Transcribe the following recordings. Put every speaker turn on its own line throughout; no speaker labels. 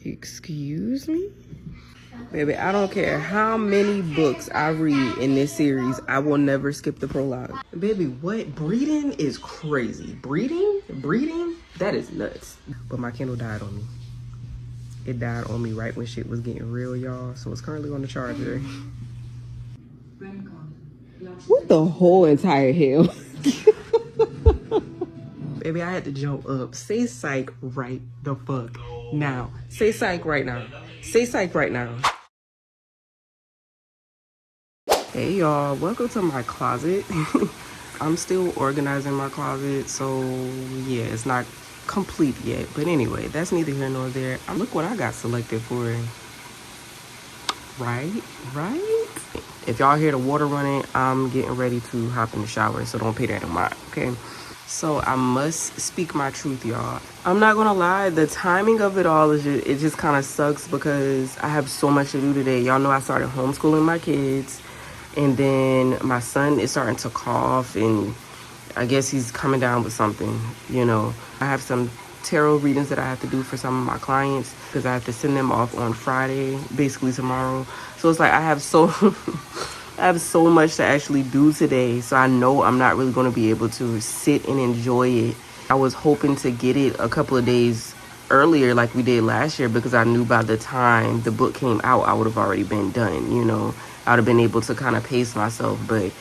Excuse me? Baby, I don't care how many books I read in this series, I will never skip the prologue. Baby, what? Breeding is crazy. Breeding? That is nuts. But my Kindle died on me. It died on me right when shit was getting real, y'all. So it's currently on the charger. What the whole entire hell? Baby, I had to jump up. Say psych right the fuck now. Say psych right now. Say psych right now. Hey y'all, welcome to my closet. I'm still organizing my closet, so yeah, it's not complete yet. But anyway, that's neither here nor there. Look what I got selected for. Right? If y'all hear the water running, I'm getting ready to hop in the shower, so don't pay that in mind, okay? So I must speak my truth, y'all. I'm not gonna lie, the timing of it all is it just kind of sucks because I have so much to do today. Y'all know I started homeschooling my kids, and then my son is starting to cough, and I guess he's coming down with something, you know. I have some tarot readings that I have to do for some of my clients because I have to send them off on Friday, basically tomorrow. So it's like I have so much to actually do today. So I know I'm not really going to be able to sit and enjoy it. I was hoping to get it a couple of days earlier like we did last year because I knew by the time the book came out, I would have already been done, you know. I would have been able to kind of pace myself. But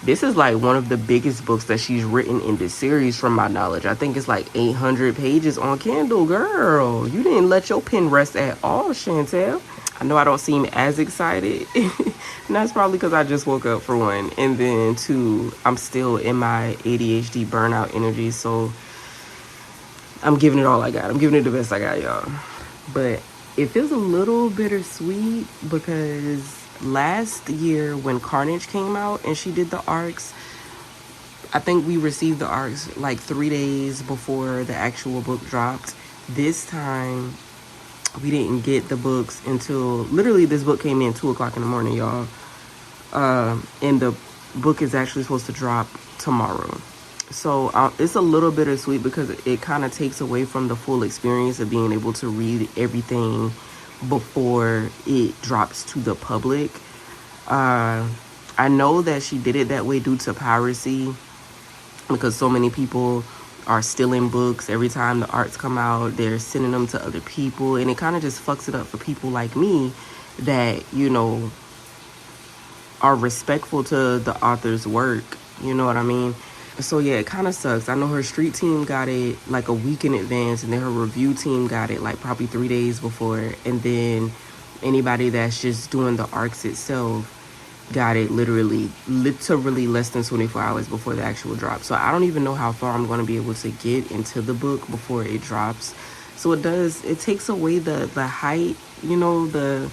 this is like one of the biggest books that she's written in this series from my knowledge. I think it's like 800 pages on Kindle. Girl, you didn't let your pen rest at all, Shantel. I know I don't seem as excited. And that's probably because I just woke up for one. And then two, I'm still in my ADHD burnout energy. So I'm giving it all I got. I'm giving it the best I got, y'all. But it feels a little bittersweet because last year when Carnage came out and she did the arcs, I think we received the arcs like 3 days before the actual book dropped. This time we didn't get the books until literally this book came in 2 o'clock in the morning, y'all. And the book is actually supposed to drop tomorrow. So it's a little bittersweet because it kind of takes away from the full experience of being able to read everything before it drops to the public. I know that she did it that way due to piracy because so many people are stealing books. Every time the arcs come out, they're sending them to other people, and it kind of just fucks it up for people like me that, you know, are respectful to the author's work. You know what I mean? So yeah, it kind of sucks. I know her street team got it like a week in advance, and then her review team got it like probably 3 days before, and then anybody that's just doing the arcs itself got it literally less than 24 hours before the actual drop. So I don't even know how far I'm going to be able to get into the book before it drops. So it takes away the height, you know, the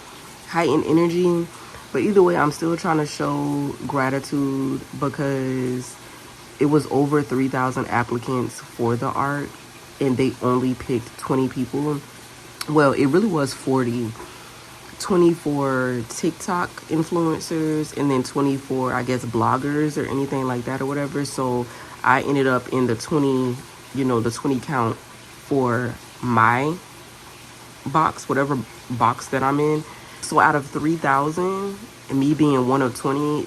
heightened energy. But either way, I'm still trying to show gratitude because it was over 3,000 applicants for the art and they only picked 20 people. Well, it really was 24 TikTok influencers and then 24, I guess, bloggers or anything like that or whatever. So I ended up in the 20, you know, the 20 count for my box, whatever box that I'm in. So out of 3,000, and me being one of 20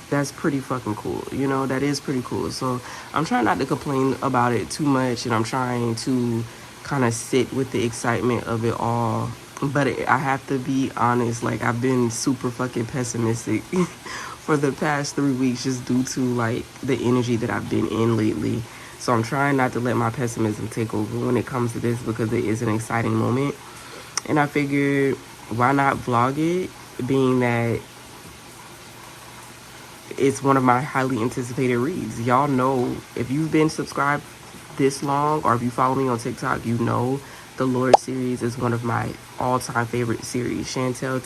that's pretty fucking cool. You know, that is pretty cool. So I'm trying not to complain about it too much, and I'm trying to kind of sit with the excitement of it all. But I have to be honest, like I've been super fucking pessimistic for the past 3 weeks just due to like the energy that I've been in lately. So I'm trying not to let my pessimism take over when it comes to this because it is an exciting moment. And I figured, why not vlog it, being that it's one of my highly anticipated reads. Y'all know, if you've been subscribed this long or if you follow me on TikTok, you know the Lord series is one of my all-time favorite series. Shantel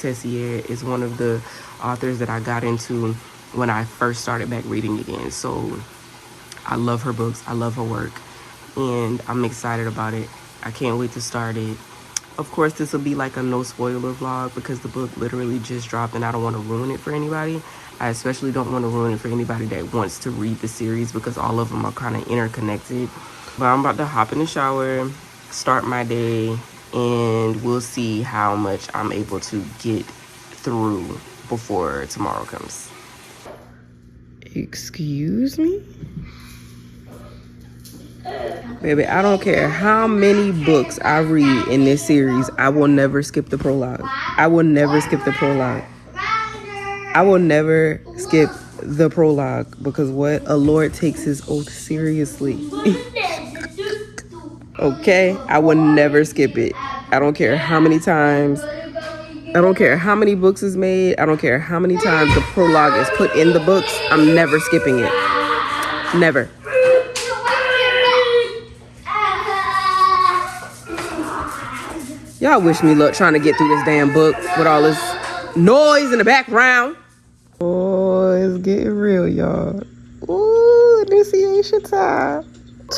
is one of the authors that I got into when I first started back reading again. So I love her books. I love her work. And I'm excited about it. I can't wait to start it. Of course, this will be like a no spoiler vlog because the book literally just dropped and I don't want to ruin it for anybody. I especially don't want to ruin it for anybody that wants to read the series because all of them are kind of interconnected. But I'm about to hop in the shower, start my day, and we'll see how much I'm able to get through before tomorrow comes. Excuse me? Baby, I don't care how many books I read in this series, I will never skip the prologue. I will never skip the prologue. I will never skip the prologue because what? A Lord takes his oath seriously. Okay? I will never skip it. I don't care how many times. I don't care how many books is made. I don't care how many times the prologue is put in the books. I'm never skipping it. Never. Y'all wish me luck trying to get through this damn book with all this noise in the background. Oh, it's getting real, y'all. Ooh, initiation time.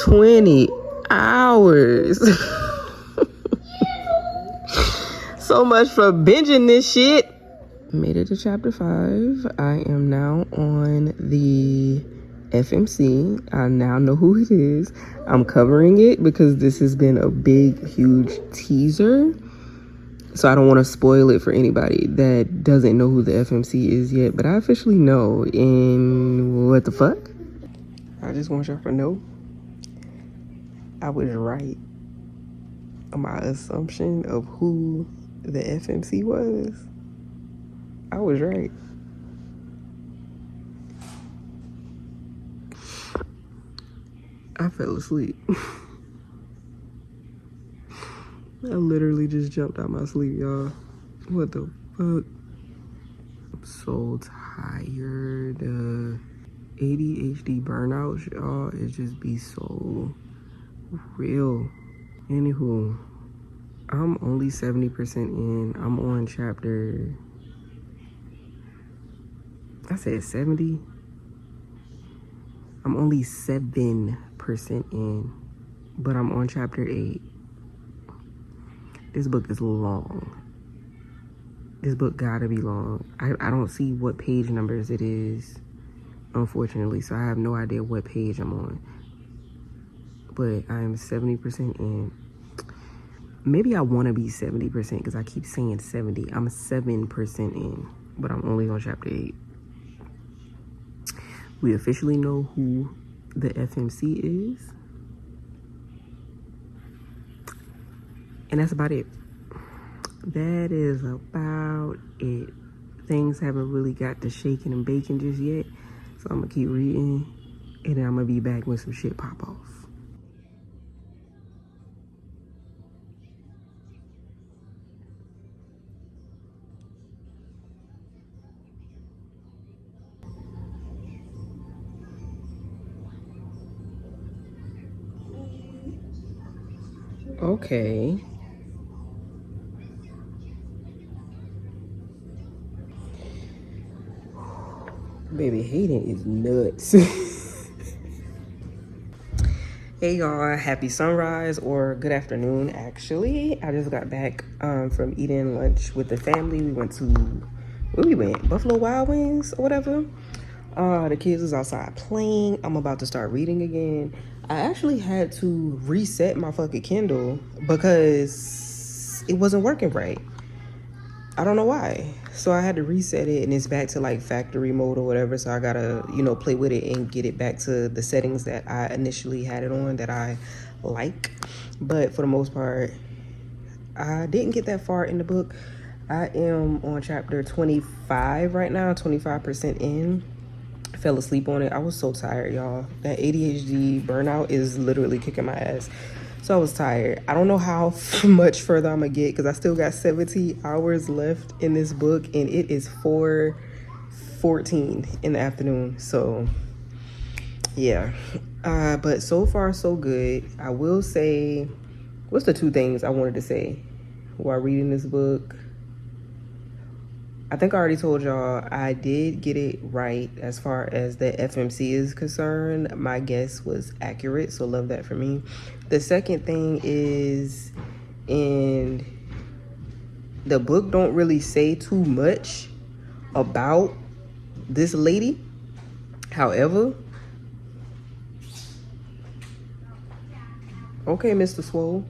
20 hours. So much for binging this shit. Made it to chapter 5. I am now on the FMC. I now know who it is. I'm covering it because this has been a big, huge teaser. So I don't want to spoil it for anybody that doesn't know who the FMC is yet. But I officially know. And what the fuck? I just want y'all to know I was right on my assumption of who the FMC was. I was right. I fell asleep. I literally just jumped out my sleep, y'all. What the fuck? I'm so tired. ADHD burnout, y'all, it just be so real. Anywho, I'm only 70% in. I'm on chapter... I said 70. I'm only 7% in, but I'm on chapter 8. This book is long. This book gotta be long. I don't see what page numbers it is, unfortunately, so I have no idea what page I'm on. But I am 70% in. Maybe I want to be 70% because I keep saying 70. I'm 7% in, but I'm only on chapter 8. We officially know who the FMC is. And that's about it. That is about it. Things haven't really got to shaking and baking just yet. So I'm going to keep reading. And then I'm going to be back when some shit pop off. Okay. Baby, Hayden is nuts. Hey y'all, happy sunrise or good afternoon actually. I just got back from eating lunch with the family. We went to, where we went? Buffalo Wild Wings or whatever. The kids was outside playing. I'm about to start reading again. I actually had to reset my fucking Kindle because it wasn't working right. I don't know why. So I had to reset it and it's back to like factory mode or whatever. So I gotta, play with it and get it back to the settings that I initially had it on that I like. But for the most part, I didn't get that far in the book. I am on chapter 25 right now, 25% in. I fell asleep on it. I was so tired, y'all. That ADHD burnout is literally kicking my ass. So I was tired. I don't know how much further I'm gonna get because I still got 70 hours left in this book and it is 4:14 in the afternoon. So yeah, but so far so good. I will say, what's the 2 things I wanted to say while reading this book? I think I already told y'all I did get it right as far as the FMC is concerned. My guess was accurate, so love that for me. The second thing is, in the book don't really say too much about this lady. However, okay, Mr. Swole.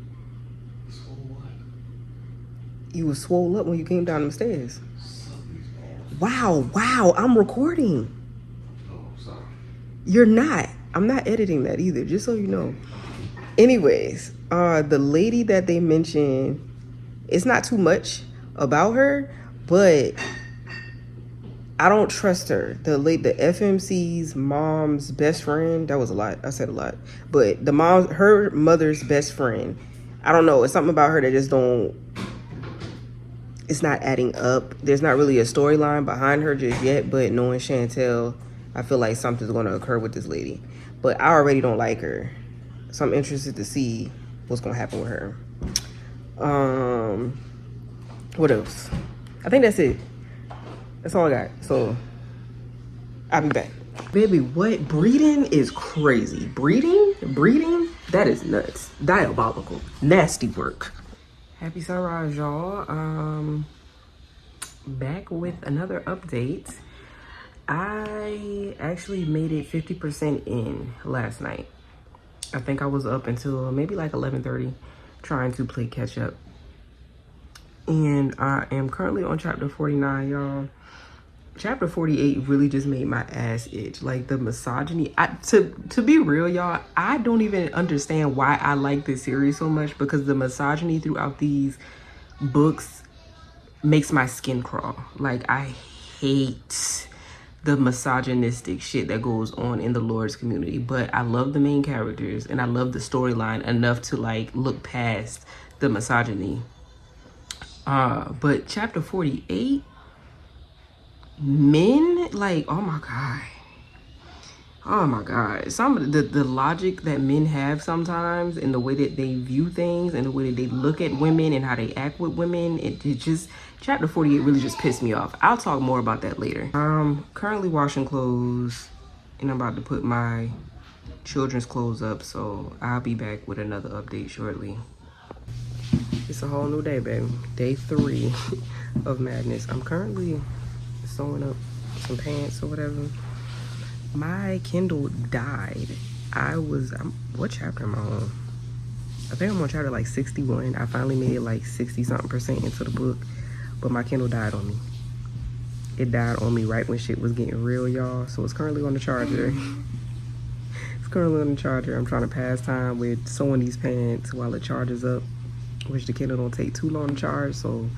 You was swole up when you came down them stairs. Wow, I'm recording.
Oh, sorry.
You're not. I'm not editing that either, just so you know. Anyways, the lady that they mentioned, it's not too much about her, but I don't trust her. The FMC's mom's best friend, that was a lot. I said a lot. But her mother's best friend, I don't know. It's something about her that just don't, it's not adding up. There's not really a storyline behind her just yet, but knowing Shantel, I feel like something's going to occur with this lady. But I already don't like her. So I'm interested to see what's going to happen with her. What else? I think that's it. That's all I got. So I'll be back. Baby, what? Breeding is crazy. Breeding? That is nuts. Diabolical. Nasty work. Happy sunrise, y'all. Back with another update. I actually made it 50% in last night. I think I was up until maybe like 11:30 trying to play catch up. And I am currently on chapter 49, y'all. Chapter 48 really just made my ass itch. Like the misogyny. To be real, y'all, I don't even understand why I like this series so much, because the misogyny throughout these books makes my skin crawl. Like, I hate the misogynistic shit that goes on in the Lord's community. But I love the main characters and I love the storyline enough to like look past the misogyny. But chapter 48, men, like, oh my god, some of the logic that men have sometimes, and the way that they view things and the way that they look at women and how they act with women, it just, chapter 48 really just pissed me off. I'll talk more about that later. Currently washing clothes, and I'm about to put my children's clothes up, so I'll be back with another update shortly. It's a whole new day, baby. Day 3 of madness. I'm currently sewing up some pants or whatever. My Kindle died. What chapter am I on? I think I'm on chapter like 61. I finally made it like 60 something percent into the book, but my Kindle died on me. It died on me right when shit was getting real, y'all. So it's currently on the charger. It's currently on the charger. I'm trying to pass time with sewing these pants while it charges up, which the Kindle don't take too long to charge, so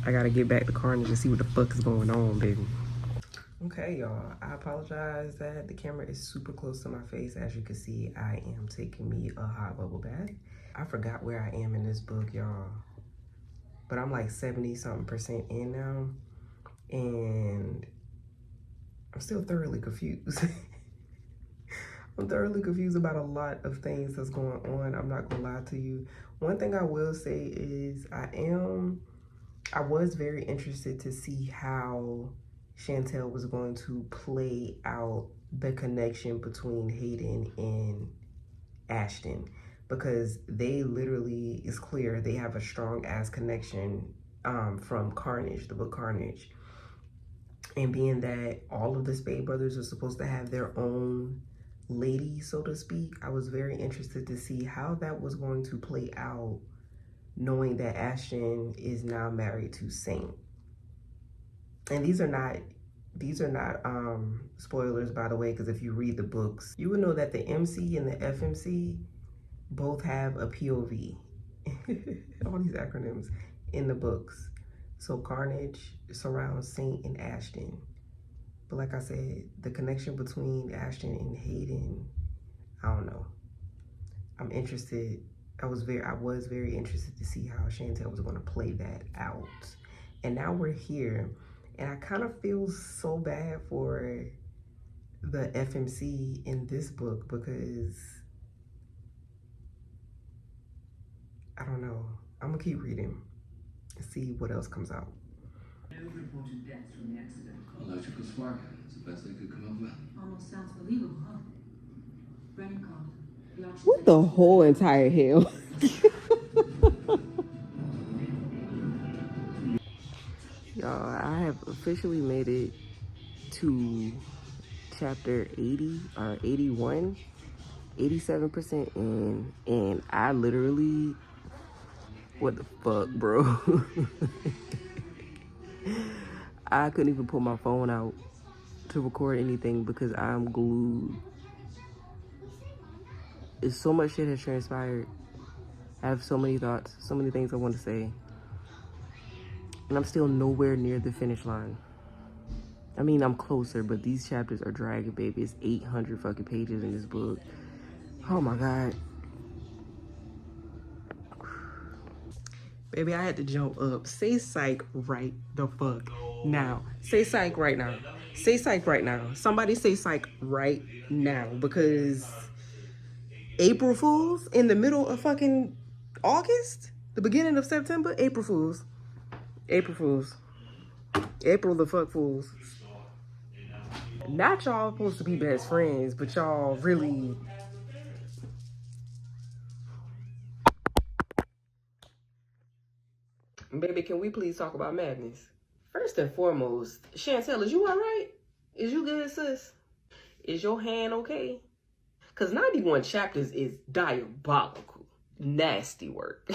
I gotta get back to Carnage and see what the fuck is going on, baby. Okay, y'all, I apologize that the camera is super close to my face. As you can see, I am taking me a hot bubble bath. I forgot where I am in this book, y'all, but I'm like 70 something percent in now, and I'm still thoroughly confused. I'm thoroughly confused about a lot of things that's going on. I'm not gonna lie to you. One thing I will say is I was very interested to see how Shantel was going to play out the connection between Hayden and Ashton, because they literally, it's clear they have a strong ass connection from Carnage, the book Carnage. And being that all of the Spade brothers are supposed to have their own lady, so to speak, I was very interested to see how that was going to play out, knowing that Ashton is now married to Saint. And these are not spoilers, by the way, because if you read the books, you would know that the MC and the FMC both have a POV. All these acronyms in the books. So Carnage surrounds Saint and Ashton. But like I said, the connection between Ashton and Hayden, I don't know. I'm interested. I was very interested to see how Shantel was going to play that out. And now we're here. And I kind of feel so bad for the FMC in this book, because I don't know. I'm gonna keep reading and see what else comes out.
No reported deaths from the accident.
Electrical spark. It's the best they could come up with.
Almost sounds believable, huh? Brennan called. The archer
What
said
the whole entire hell? Y'all, I have officially made it to chapter 80 or 81, 87% in, and I literally What the fuck, bro? I couldn't even pull my phone out to record anything because I'm glued. It's so much shit has transpired. I have so many thoughts, so many things I want to say. And I'm still nowhere near the finish line. I mean, I'm closer, but these chapters are dragging, baby. It's 800 fucking pages in this book. Oh my God. Baby, I had to jump up. Say psych right the fuck now. Say psych right now. Say psych right now. Somebody say psych right now, because April Fools in the middle of fucking August? The beginning of September? April Fools. April Fools. April the fuck Fools. Not y'all supposed to be best friends, but y'all really... Baby, can we please talk about madness? First and foremost, Shantel, is you all right? Is you good, sis? Is your hand okay? Because 91 chapters is diabolical. Nasty work.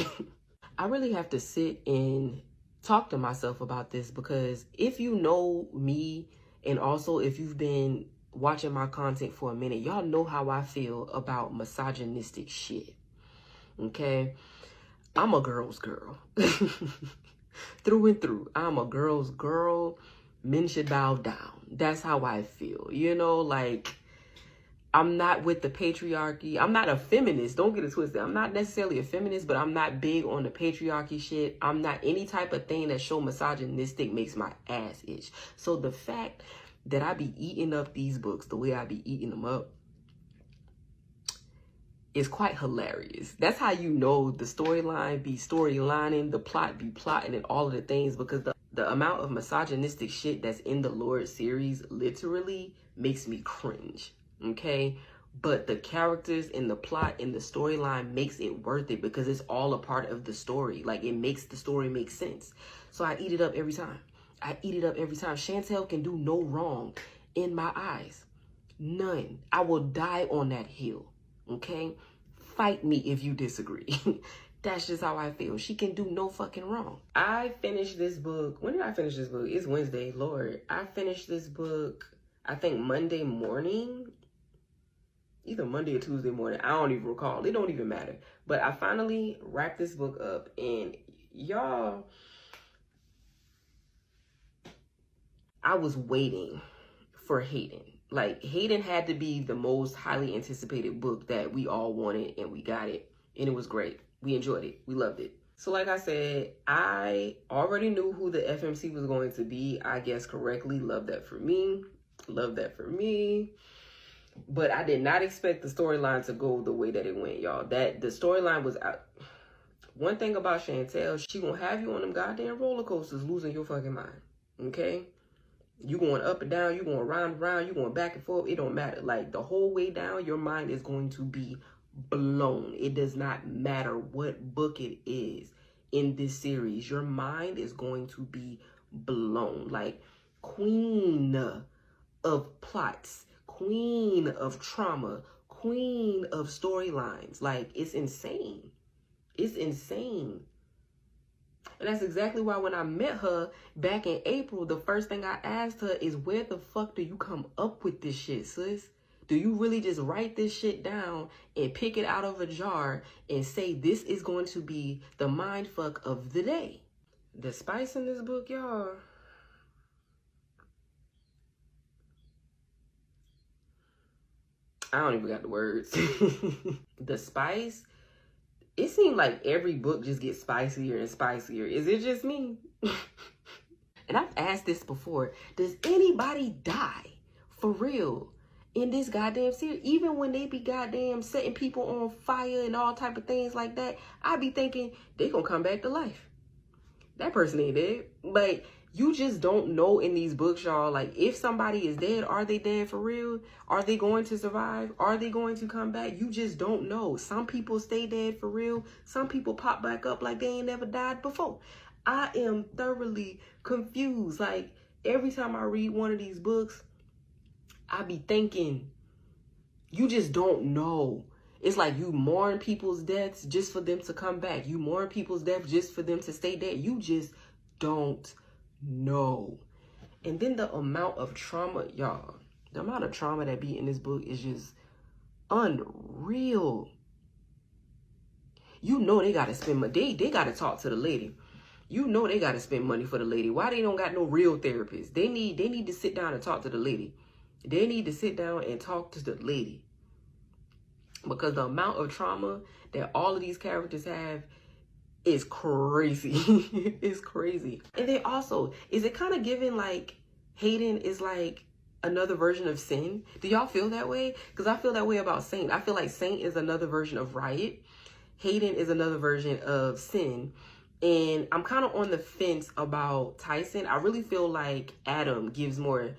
I really have to sit and talk to myself about this, because if you know me, and also if you've been watching my content for a minute, y'all know how I feel about misogynistic shit. Okay? I'm a girl's girl. Through and through. I'm a girl's girl. Men should bow down. That's how I feel. You know, like, I'm not with the patriarchy. I'm not a feminist. Don't get it twisted. I'm not necessarily a feminist, but I'm not big on the patriarchy shit. I'm not any type of thing that show misogynistic makes my ass itch. So the fact that I be eating up these books the way I be eating them up is quite hilarious. That's how you know the storyline be storylining, the plot be plotting, and all of the things, because the amount of misogynistic shit that's in the Lord series literally makes me cringe. Okay? But the characters and the plot and the storyline makes it worth it, because it's all a part of the story. Like, it makes the story make sense. So I eat it up every time. I eat it up every time. Shantel can do no wrong in my eyes. None. I will die on that hill. Okay? Fight me if you disagree. That's just how I feel. She can do no fucking wrong. I finished this book. When did I finish this book? It's Wednesday. Lord. I finished this book, I think Monday morning. Either Monday or Tuesday morning. I don't even recall. It don't even matter. But I finally wrapped this book up. And y'all, I was waiting for Hayden. Like, Hayden had to be the most highly anticipated book that we all wanted, and we got it. And it was great. We enjoyed it. We loved it. So like I said, I already knew who the FMC was going to be. I guessed correctly. Love that for me. Love that for me. But I did not expect the storyline to go the way that it went, y'all. That the storyline was out. One thing about Shantel, she gonna have you on them goddamn roller coasters losing your fucking mind. Okay? You going up and down, you going round and round, you going back and forth. It don't matter. Like, the whole way down, your mind is going to be blown. It does not matter what book it is in this series. Your mind is going to be blown. Like, queen of plots, queen of trauma, queen of storylines. Like, it's insane. It's insane. And that's exactly why when I met her back in April, the first thing I asked her is, where the fuck do you come up with this shit, sis? Do you really just write this shit down and pick it out of a jar and say this is going to be the mind fuck of the day? The spice in this book, y'all. I don't even got the words. The spice. It seemed like every book just gets spicier and spicier. Is it just me? And I've asked this before. Does anybody die for real in this goddamn series? Even when they be goddamn setting people on fire and all type of things like that, I be thinking they gonna come back to life. That person ain't dead. Like, you just don't know in these books, y'all. Like, if somebody is dead, are they dead for real? Are they going to survive? Are they going to come back? You just don't know. Some people stay dead for real. Some people pop back up like they ain't never died before. I am thoroughly confused. Like, every time I read one of these books, I be thinking, you just don't know. It's like you mourn people's deaths just for them to come back. You mourn people's deaths just for them to stay dead. You just don't know. And then the amount of trauma, y'all, the amount of trauma that be in this book is just unreal. You know they got to spend money. They got to talk to the lady. You know they got to spend money for the lady. Why they don't got no real therapist? They need to sit down and talk to the lady. They need to sit down and talk to the lady. Because the amount of trauma that all of these characters have is crazy. It's crazy. And then also, is it kind of giving like Hayden is like another version of Sin? Do y'all feel that way? Because I feel that way about Saint. I feel like Saint is another version of Riot. Hayden is another version of Sin. And I'm kind of on the fence about Tyson. I really feel like Adam gives more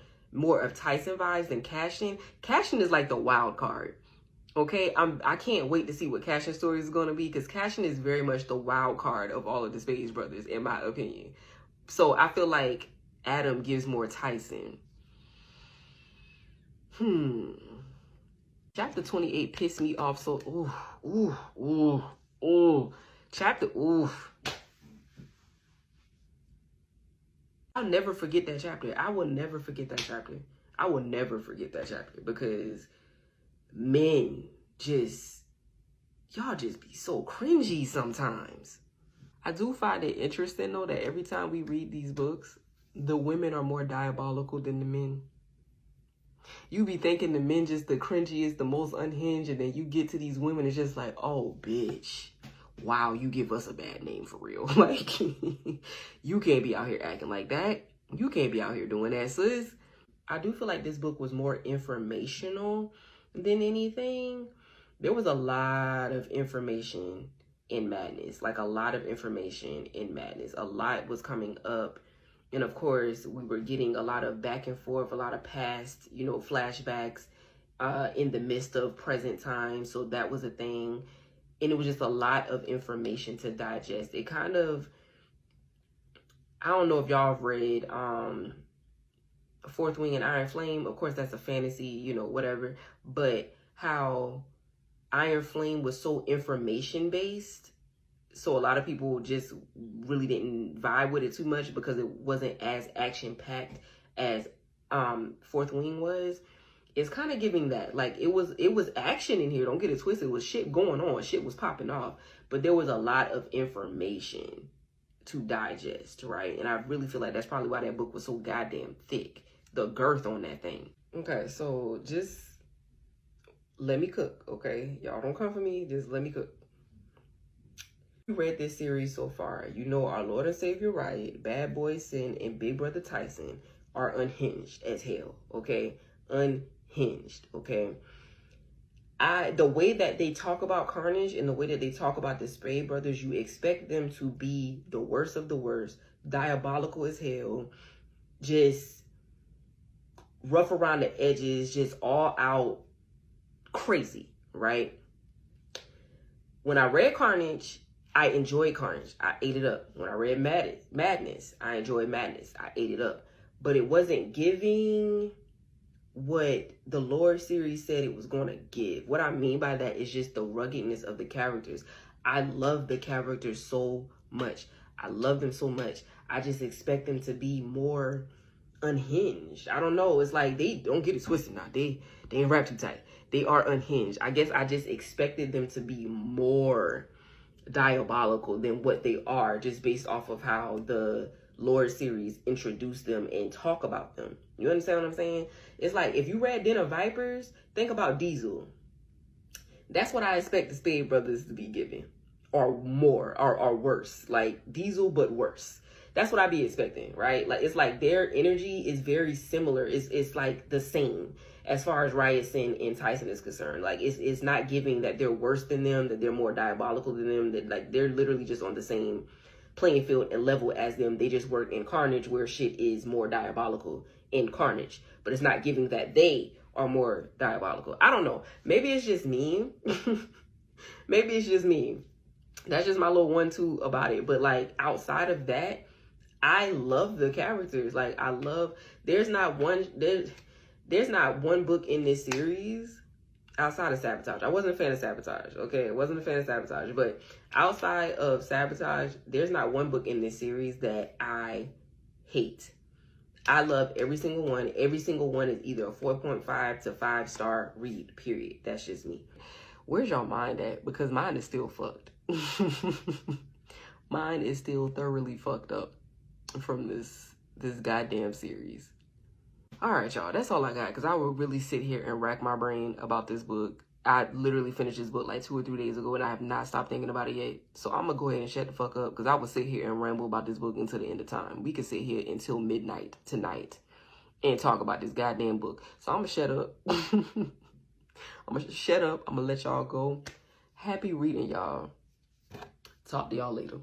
of Tyson vibes than Cashin. Cashin is like the wild card. Okay, I can't wait to see what Cashin's story is going to be, because Cashin is very much the wild card of all of the Spades brothers, in my opinion. So I feel like Adam gives more Tyson. Chapter 28 pissed me off so. I'll never forget that chapter. I will never forget that chapter. I will never forget that chapter, because men just, y'all just be so cringy sometimes. I do find it interesting though that every time we read these books, the women are more diabolical than the men. You be thinking the men just the cringiest, the most unhinged, and then you get to these women, it's just like, oh bitch, wow, you give us a bad name for real. Like, you can't be out here acting like that. You can't be out here doing that, sis. I do feel like this book was more informational than anything. There was a lot of information in Madness, like a lot of information in Madness. A lot was coming up. And of course, we were getting a lot of back and forth, a lot of past, you know, flashbacks in the midst of present time. So that was a thing. And it was just a lot of information to digest. It kind of, I don't know if y'all have read Fourth Wing and Iron Flame. Of course, that's a fantasy, you know, whatever. But how Iron Flame was so information based. So a lot of people just really didn't vibe with it too much because it wasn't as action packed as Fourth Wing was. It's kind of giving that. Like, it was action in here. Don't get it twisted. It was shit going on. Shit was popping off. But there was a lot of information to digest, right? And I really feel like that's probably why that book was so goddamn thick. The girth on that thing. Okay, so just let me cook, okay? Y'all don't come for me. Just let me cook. You read this series so far. You know our Lord and Savior Riot, Bad Boy Sin, and Big Brother Tyson are unhinged as hell, okay? Unhinged, okay? The way that they talk about Carnage and the way that they talk about the Spade Brothers, you expect them to be the worst of the worst, diabolical as hell, just rough around the edges, just all out crazy, right? When I read Carnage, I enjoyed Carnage. I ate it up. When I read Madness, I enjoyed Madness. I ate it up. But it wasn't giving what the Lord series said it was going to give. What I mean by that is just the ruggedness of the characters. I love the characters so much. I love them so much. I just expect them to be more unhinged. I don't know. It's like, they don't get it twisted now. They ain't wrapped too tight. They are unhinged. I guess I just expected them to be more diabolical than what they are, just based off of how the Lord series introduced them and talk about them. You understand what I'm saying? It's like, if you read Den of Vipers, think about Diesel. That's what I expect the Spade Brothers to be given, or more, or worse, like Diesel but worse. That's what I be expecting, right? Like, it's like their energy is very similar. It's like the same as far as Riot, Sin, and Tyson is concerned. Like, it's not giving that they're worse than them, that they're more diabolical than them, that like they're literally just on the same playing field and level as them. They just work in Carnage, where shit is more diabolical in Carnage, but it's not giving that they are more diabolical. I don't know. Maybe it's just me. Maybe it's just me. That's just my little 1-2 about it. But like, outside of that, I love the characters. Like, I love, there's not one book in this series Outside of Sabotage. I wasn't a fan of Sabotage, okay? I wasn't a fan of Sabotage. But outside of Sabotage, there's not one book in this series that I hate. I love every single one. Every single one is either a 4.5 to 5-star read, period. That's just me. Where's y'all mind at? Because mine is still fucked. Mine is still thoroughly fucked up from this goddamn series. All right, y'all, that's all I got, because I will really sit here and rack my brain about this book. I literally finished this book like 2 or 3 days ago, and I have not stopped thinking about it yet. So I'm going to go ahead and shut the fuck up, because I will sit here and ramble about this book until the end of time. We could sit here until midnight tonight and talk about this goddamn book. So I'm going to shut up. I'm going to shut up. I'm going to let y'all go. Happy reading, y'all. Talk to y'all later.